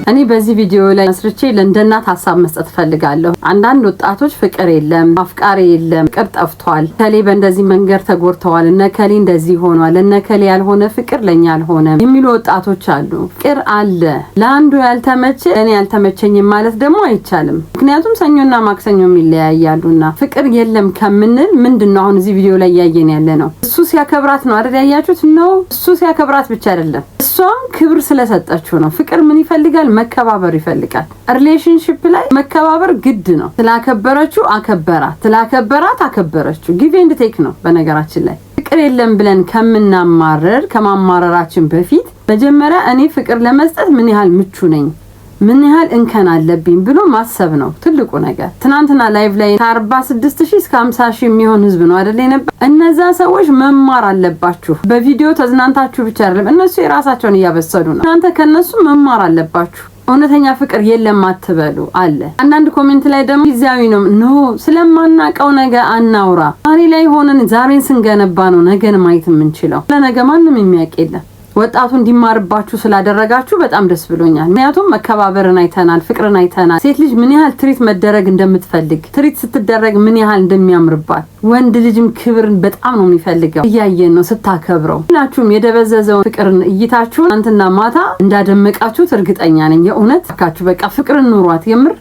እኔ በዚህ ቪዲዮ ላይ መስርቼ ለእንደናት ሐሳብ መስጠት ፈልጋለሁ። አንዳንድ ወጣቶች ፍቅር የለም አፍቃሪ የለም ፍቅር ጠፍቷል ከሌ በእንደዚህ መንገር ተጎርተዋል እነ ከሌ እንደዚህ ሆኗል እነ ከሌ ያልሆነ ፍቅር ለኛ አልሆነም የሚሉ ወጣቶች አሉ። ፍቅር አለ ለአንዱ ያልተመቸ እኔ ያልተመቸኝም ማለት ደግሞ አይቻልም። ምክንያቱም ሰኞና ማክሰኞም ይለያያሉና ፍቅር የለም ከምንል ምንድነው አሁን እዚህ ቪዲዮ ላይ ያየን ያለ ነው እሱ ሲያከብራት ነው አይደል ያያችሁት ነው እሱ ሲያከብራት ብቻ አይደለም እሷም ክብር ስለሰጠችው ነው። ፍቅር ምን ይፈልጋል? መከባበር ይፈልጋል። ሪሌሽንሺፕ ላይ መከባበር ግድ ነው። ስላከበረችው አከበራት ስላከበራት አከበረችው ጊቭ ኤንድ ቴክ ነው። በነገራችን ላይ ፍቅር የለም ብለን ከማማረራችን በፊት መጀመሪያ እኔ ፍቅር ለመስጠት ምን ያህል ምቹ ነኝ ምን ያህል እንከን አለብኝ ብሎ ማሰብ ነው ትልቁ ነገር። ትናንትና ላይቭ ላይ ከ46000 እስከ 50000 የሚሆን ህዝብ ነው አይደል ነበር። እነዛ ሰዎች መማር አለባችሁ። በቪዲዮ ተዝናንታችሁ ብቻ አይደለም እነሱ የራሳቸውን እያበሰሉ ነው። እናንተ ከነሱ መማር አለባችሁ። እውነተኛ ፍቅር የለም አትበሉ አለ። አንዳንድ ኮሜንት ላይ ደግሞ ጊዜያዊ ነው ስለማናቀው ነገ አናውራ። ዛሬ ላይ ሆነን ዛሬን ስንገነባ ነው ነገን ማየት የምንችለው። ለነገ ማንም የሚያውቅ የለም። ወጣቱ እንዲማርባችሁ ስላደረጋችሁ በጣም ደስ ብሎኛል። ምክንያቱም መከባበርን አይተናል ፍቅርን አይተናል። ሴት ልጅ ምን ያህል ትሪት መደረግ እንደምትፈልግ ትሪት ስትደረግ ምን ያህል እንደሚያምርባት ወንድ ልጅም ክብርን በጣም ነው የሚፈልገው እያየን ነው ስታከብረው። ሁላችሁም የደበዘዘውን ፍቅርን እይታችሁን አንተና ማታ እንዳደመቃችሁት እርግጠኛ ነኝ። የእውነት ካችሁ በቃ ፍቅርን ኑሯት የምር